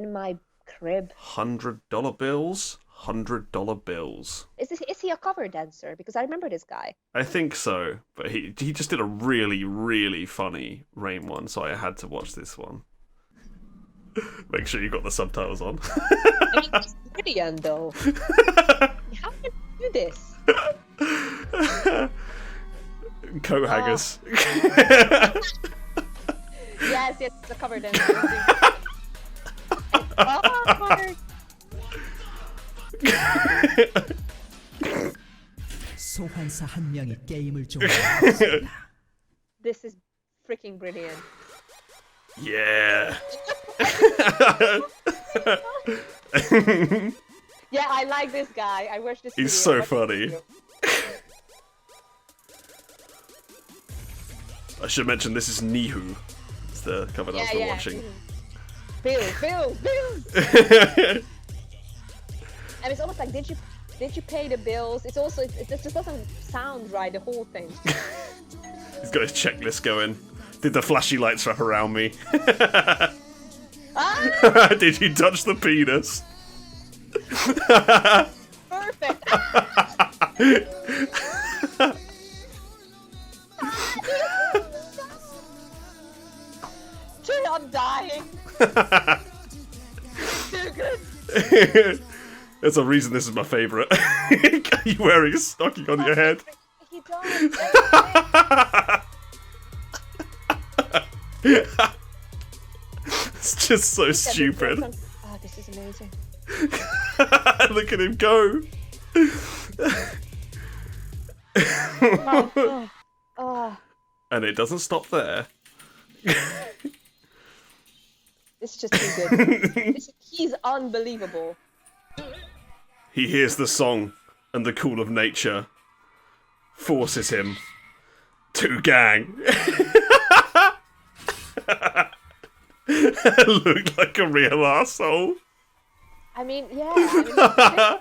in my crib. $100 bills. $100 bills. Is he a cover dancer? Because I remember this guy. I think so, but he just did a really, really funny Rain one, so I had to watch this one. Make sure you got the subtitles on. I mean, it's brilliant, though. How can you do this? Coat hangers. Yes, it's a cover dancer. Oh, 소환사 한 명이 게임을 종료했습니다. this is freaking brilliant. Yeah. Yeah, I like this guy. I watched this. He's video. so funny. I should mention this is Nihu. It's the cover dance we're watching. Bill. And it's almost like, did you pay the bills? It's also it just doesn't sound right, the whole thing. He's got his checklist going. Did the flashy lights wrap around me? Ah! Did you touch the penis? Perfect. Dude, I'm dying. Too good. There's a reason this is my favourite. Are you wearing a stocking on your head? He does. It's just so stupid. Oh, this is amazing. Look at him go. Oh, And it doesn't stop there. this is just too good. He's unbelievable. He hears the song and the call of nature forces him to gang. Looked like a real arsehole. I mean, yeah.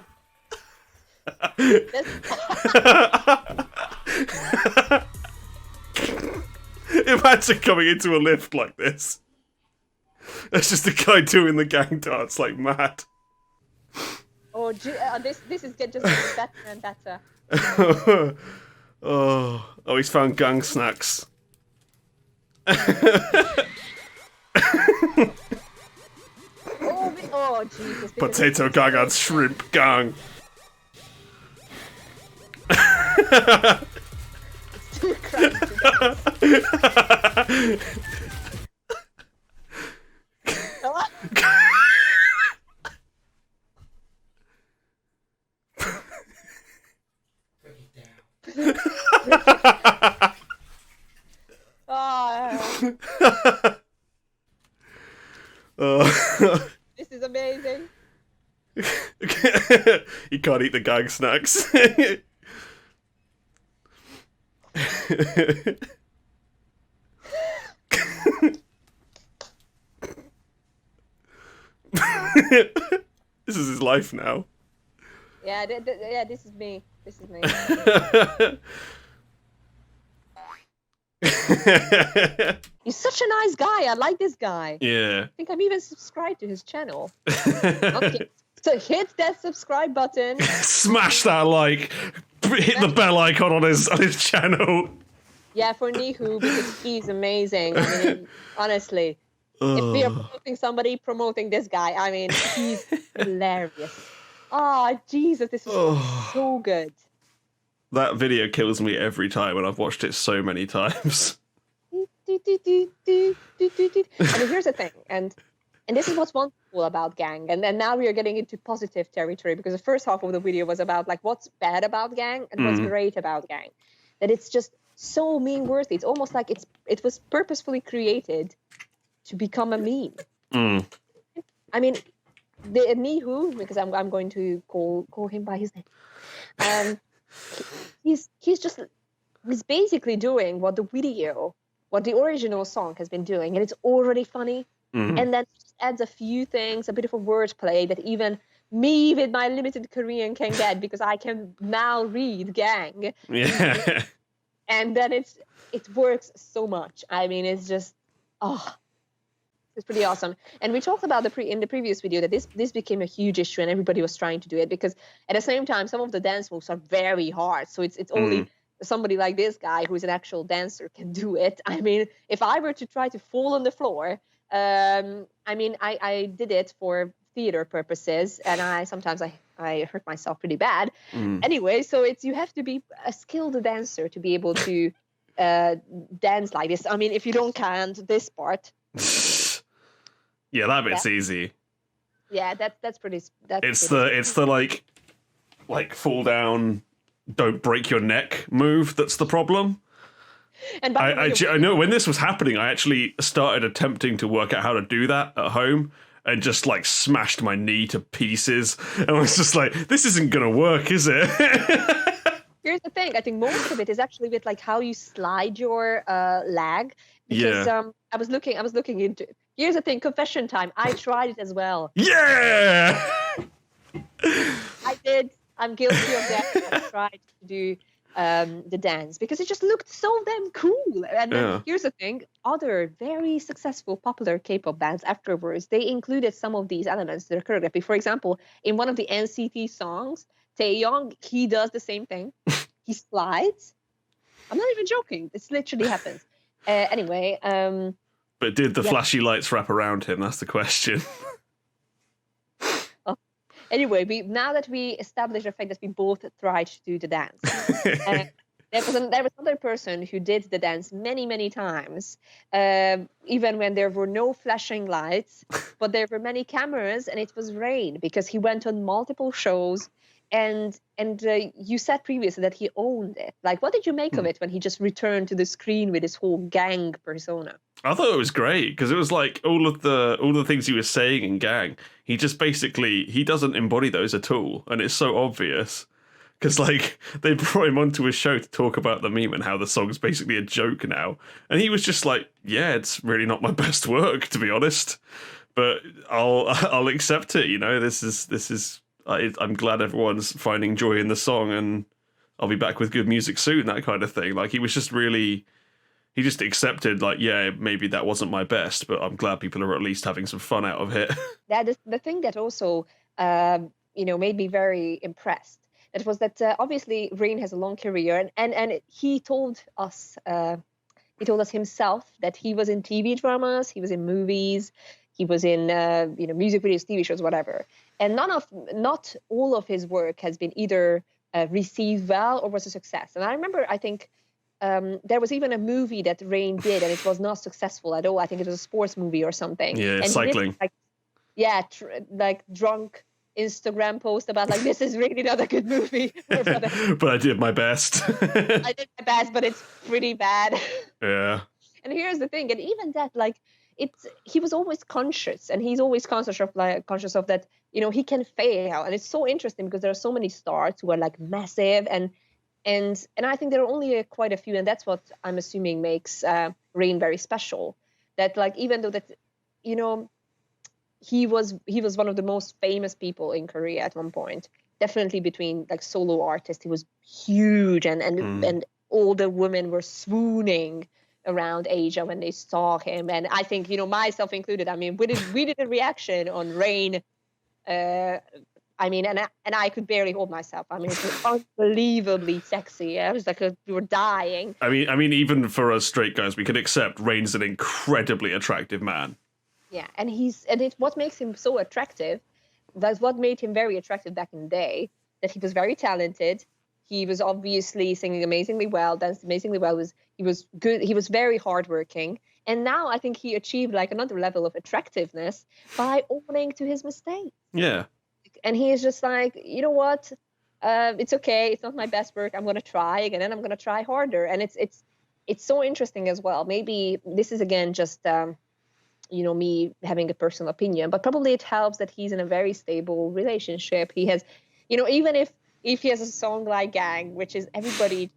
Imagine coming into a lift like this. It's just a guy doing the gang dance like mad. Oh, this is just getting better and better. Oh, he's found gang snacks. Oh, Jesus. Potato gang and shrimp gang. It's too crazy. This is amazing. You can't eat the gang snacks. This is his life now. Yeah, this is me. This is me. He's such a nice guy. I like this guy. Yeah. I think I'm even subscribed to his channel. Okay. So hit that subscribe button. Smash that like. Hit the bell icon on his channel. Yeah, for Nihu, because he's amazing. I mean, honestly, if we are promoting somebody, promoting this guy. I mean, he's hilarious. Oh, Jesus, this is so good. That video kills me every time, and I've watched it so many times. I mean, here's the thing, and this is what's wonderful about Gang, and then now we are getting into positive territory, because the first half of the video was about like what's bad about Gang and what's great about Gang. That it's just so meme-worthy. It's almost like it was purposefully created to become a meme. I mean, the Nihu, because I'm going to call him by his name. He's basically doing what the original song has been doing, and it's already funny. And then he just adds a few things, a bit of a wordplay that even me with my limited Korean can get, because I can now read Gang. Yeah. And then it works so much. I mean, it's just It's pretty awesome. And we talked about in the previous video that this became a huge issue and everybody was trying to do it because at the same time, some of the dance moves are very hard. So it's only somebody like this guy who's an actual dancer can do it. I mean, if I were to try to fall on the floor, I mean, I did it for theater purposes and sometimes I hurt myself pretty bad. Anyway, so you have to be a skilled dancer to be able to dance like this. I mean, if you don't count this part. Yeah, that bit's easy. Yeah, that's pretty. It's the like fall down, don't break your neck move that's the problem. And I know when this was happening, I actually started attempting to work out how to do that at home and just like smashed my knee to pieces. And I was just like, this isn't gonna work, is it? Here's the thing. I think most of it is actually with like how you slide your leg. Because I was looking into it. Here's the thing, confession time. I tried it as well. Yeah! I did. I'm guilty of that. I tried to do the dance because it just looked so damn cool. And then here's the thing, other very successful popular K-pop bands afterwards, they included some of these elements to their choreography. For example, in one of the NCT songs, Taeyong, he does the same thing. He slides. I'm not even joking. This literally happens. Anyway. But did the flashy lights wrap around him? That's the question. Anyway, now that we established the fact that we both tried to do the dance, there was another person who did the dance many, many times, even when there were no flashing lights, but there were many cameras, and it was rain because he went on multiple shows. And you said previously that he owned it. Like, what did you make of it when he just returned to the screen with his whole gang persona? I thought it was great because it was like all of the things he was saying in Gang. He just basically he doesn't embody those at all, and it's so obvious because like they brought him onto a show to talk about the meme and how the song's basically a joke now, and he was just like, yeah, it's really not my best work to be honest, but I'll accept it. You know, this is. I'm glad everyone's finding joy in the song, and I'll be back with good music soon. That kind of thing. Like he was just really, he just accepted. Like, yeah, maybe that wasn't my best, but I'm glad people are at least having some fun out of it. That is the thing that also, made me very impressed. That was that obviously Rain has a long career, and he told us himself that he was in TV dramas, he was in movies. He was in, music videos, TV shows, whatever. And not all of his work has been either received well or was a success. And I remember, I think there was even a movie that Rain did, and it was not successul at all. I think it was a sports movie or something. Yeah, and cycling. Drunk Instagram post about like, this is really not a good movie. But I did my best. I did my best, but it's pretty bad. Yeah. And here's the thing, and even that, like, he was always conscious, and he's always conscious of that, he can fail. And it's so interesting because there are so many stars who are like massive, and I think there are only quite a few, and that's what I'm assuming makes Rain very special. That like, even though that, he was one of the most famous people in Korea at one point, definitely between like solo artists, he was huge, and all the women were swooning around Asia when they saw him. And I think, myself included, I mean, we did a reaction on Rain. And I could barely hold myself. I mean, it was unbelievably sexy. I was like, we were dying. I mean, even for us straight guys, we can accept Rain's an incredibly attractive man. Yeah, and what makes him so attractive, that's what made him very attractive back in the day, that he was very talented. He was obviously singing amazingly well, danced amazingly well. He was good. He was very hardworking. And now I think he achieved like another level of attractiveness by owning to his mistakes. Yeah. And he is just like, you know what? It's okay. It's not my best work. I'm going to try again, and I'm going to try harder. And it's so interesting as well. Maybe this is again just me having a personal opinion, but probably it helps that he's in a very stable relationship. He has, even if he has a song like Gang, which is everybody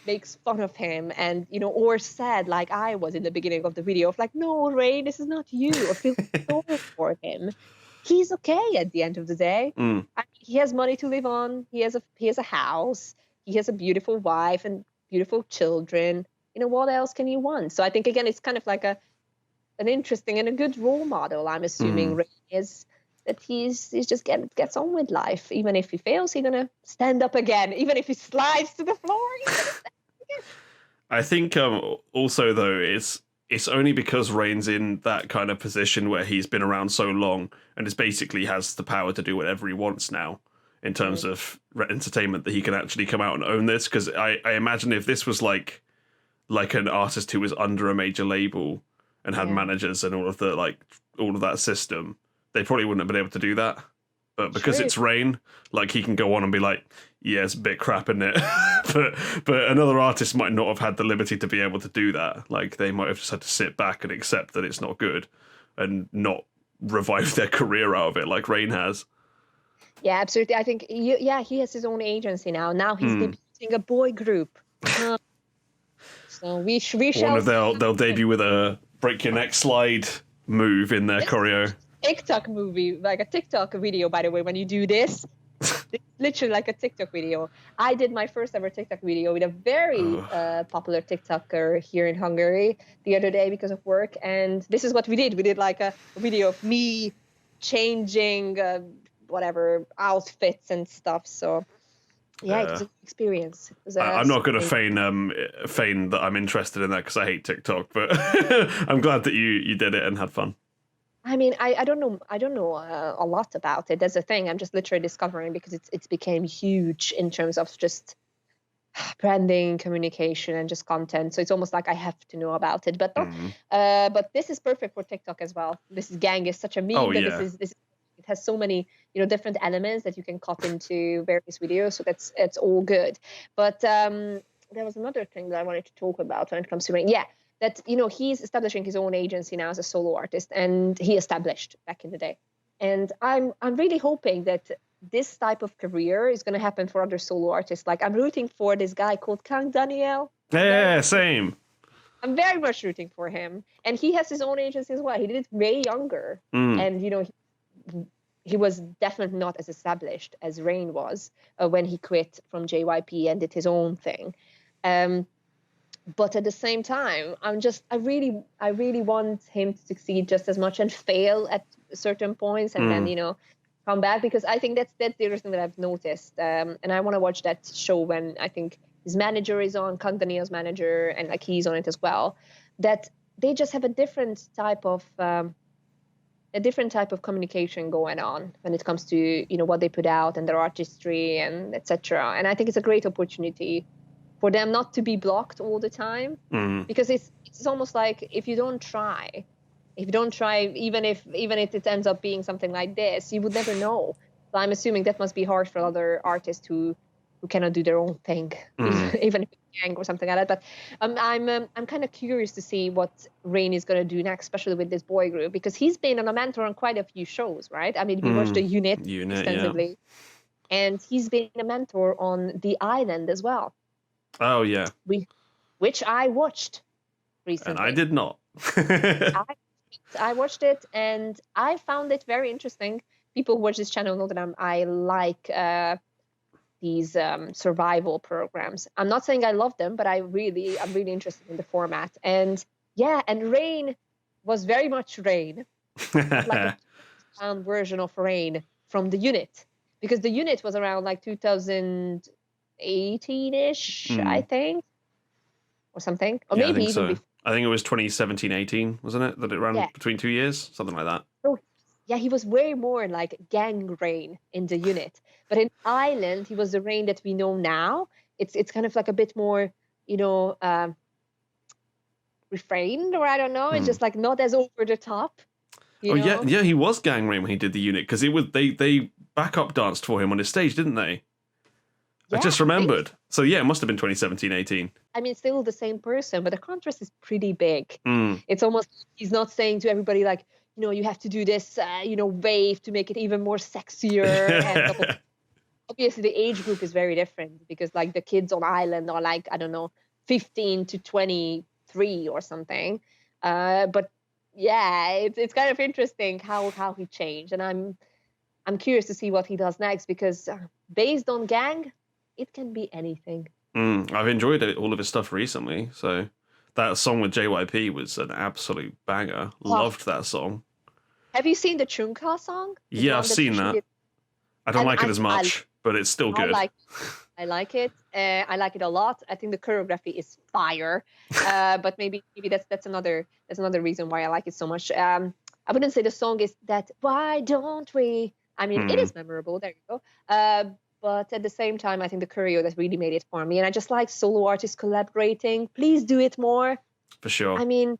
makes fun of him and, or sad like I was in the beginning of the video of like, no, Ray, this is not you, or feel sorry for him. He's okay at the end of the day. He has money to live on. He has a house. He has a beautiful wife and beautiful children. What else can you want? So I think, again, it's kind of like an interesting and a good role model. I'm assuming Ray is that he's just gets on with life. Even if he fails, he's gonna stand up again. Even if he slides to the floor, he's gonna stand up again. I think also though it's only because Rain's in that kind of position where he's been around so long and is basically has the power to do whatever he wants now in terms of entertainment that he can actually come out and own this. Because I imagine if this was like an artist who was under a major label and had managers and all of that system, they probably wouldn't have been able to do that. But because it's Rain, like he can go on and be like, yeah, it's a bit crap, isn't it? but another artist might not have had the liberty to be able to do that. Like they might have just had to sit back and accept that it's not good and not revive their career out of it like Rain has. Yeah, absolutely. I think he has his own agency now. Now he's debuting a boy group. So we shall. One of they'll debut with a break your neck slide move in their choreo. TikTok movie, like a TikTok video, by the way, when you do this, it's literally like a TikTok video. I did my first ever TikTok video with a very popular TikToker here in Hungary the other day because of work. And this is what we did. We did like a video of me changing whatever outfits and stuff. So yeah, it was an experience. I'm not going to feign that I'm interested in that because I hate TikTok, but I'm glad that you did it and had fun. I mean, I don't know a lot about it. That's the thing. I'm just literally discovering because it's became huge in terms of just branding, communication, and just content. So it's almost like I have to know about it. But but this is perfect for TikTok as well. This Gang is such a meme. This it has so many different elements that you can cut into various videos. So it's all good. But there was another thing that I wanted to talk about when it comes to Rain. Yeah. That he's establishing his own agency now as a solo artist, and he established back in the day. And I'm really hoping that this type of career is going to happen for other solo artists. Like I'm rooting for this guy called Kang Daniel. Yeah, same. I'm very much rooting for him, and he has his own agency as well. He did it way younger, and he was definitely not as established as Rain was when he quit from JYP and did his own thing. But at the same time, I really want him to succeed just as much and fail at certain points and then, come back, because I think that's the other thing that I've noticed. And I want to watch that show when I think his manager is on, Kang Daniel's manager, and like he's on it as well, that they just have a different type of communication going on when it comes to, what they put out and their artistry and etc. And I think it's a great opportunity for them not to be blocked all the time, because it's almost like if you don't try, even if it ends up being something like this, you would never know. So I'm assuming that must be hard for other artists who cannot do their own thing, even if it's Gang or something like that. But I'm kind of curious to see what Rain is going to do next, especially with this boy group, because he's been a mentor on quite a few shows, right? I mean, we watched the Unit extensively, and he's been a mentor on The Island as well. Oh yeah, which I watched recently. And I did not. I watched it and I found it very interesting. People who watch this channel know that I like these survival programs. I'm not saying I love them, but I'm really interested in the format. And Rain was very much Rain, like a version of Rain from the Unit, because the Unit was around like 2018-ish, I think, or something, or maybe I think even so. I think it was 2017-18, wasn't it, that it ran between 2 years, something like that. So yeah, he was way more like Gang Rain in the Unit, but in Island he was the Rain that we know now. It's kind of like a bit more, refrained, or I don't know. It's just like not as over the top. Yeah, he was Gang Rain when he did the Unit, because it was they backup danced for him on his stage, didn't they? Yeah, I just remembered. So yeah, it must have been 2017-18. I mean, still the same person, but the contrast is pretty big. It's almost, he's not saying to everybody like, you have to do this, wave to make it even more sexier. And obviously the age group is very different, because like the kids on Island are like, I don't know, 15 to 23 or something. But yeah, it's kind of interesting how he changed. And I'm curious to see what he does next, because based on Gang, it can be anything. I've enjoyed all of his stuff recently, so That song with JYP was an absolute banger. Loved that song. Have you seen the Chunka song? Yeah, I've seen that. I don't like it as much, but it's still good. I like it. I like it a lot. I think the choreography is fire. But maybe that's another reason why I like it so much. I wouldn't say the song is that. Why don't we? I mean, it is memorable. There you go. But at the same time, I think the choreo that really made it for me. And I just like solo artists collaborating. Please do it more. For sure. I mean,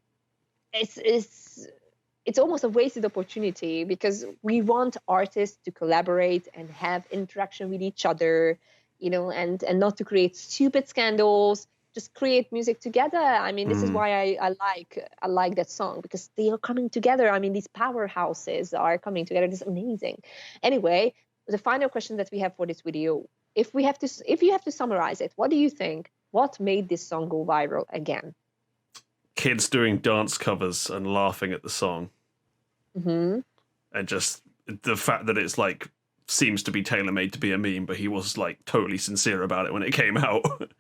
it's almost a wasted opportunity because we want artists to collaborate and have interaction with each other, you know, and not to create stupid scandals. Just create music together. I mean, this is why I like that song, because they are coming together. I mean, these powerhouses are coming together. It's amazing. Anyway, the final question that we have for this video, if you have to summarize it, what do you think? What made this song go viral again? Kids doing dance covers and laughing at the song. Mm-hmm. And just the fact that it's like seems to be tailor-made to be a meme, but he was like totally sincere about it when it came out.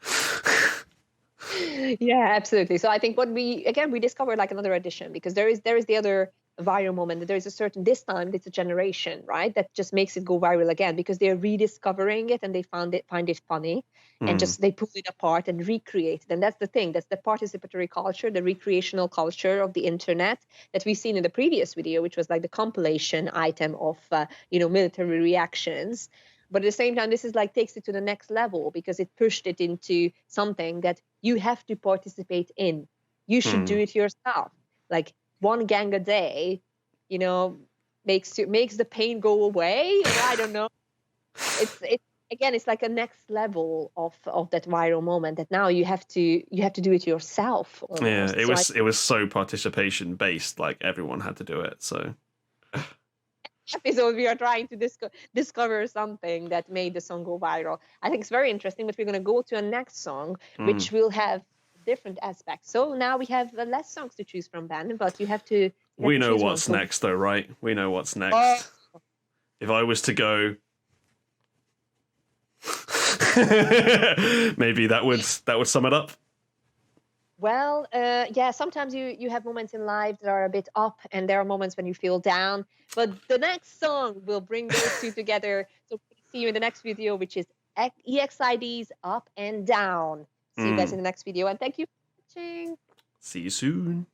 Yeah, absolutely. So I think we discovered like another addition, because there is the other viral moment, that there is a certain, this time it's a generation, right, that just makes it go viral again, because they're rediscovering it and they find it funny, and just they pull it apart and recreate it. And that's the thing, that's the participatory culture, the recreational culture of the internet that we've seen in the previous video, which was like the compilation item of military reactions. But at the same time, this is like takes it to the next level, because it pushed it into something that you have to participate in. You should do it yourself. Like one gang a day, you know, makes the pain go away. Or I don't know. It's like a next level of that viral moment, that now you have to do it yourself. Almost. Yeah, it was so participation based. Like everyone had to do it. So. Episode we are trying to discover something that made the song go viral. I think it's very interesting, but we're going to go to a next song which will have different aspects. So now we have less songs to choose from, Ben, but you have to we know what's next though, right? We know what's next. If I was to go maybe that would sum it up. Well, yeah, sometimes you have moments in life that are a bit up, and there are moments when you feel down. But the next song will bring those two together. So see you in the next video, which is EXID's Up and Down. See you guys in the next video, and thank you for watching. See you soon.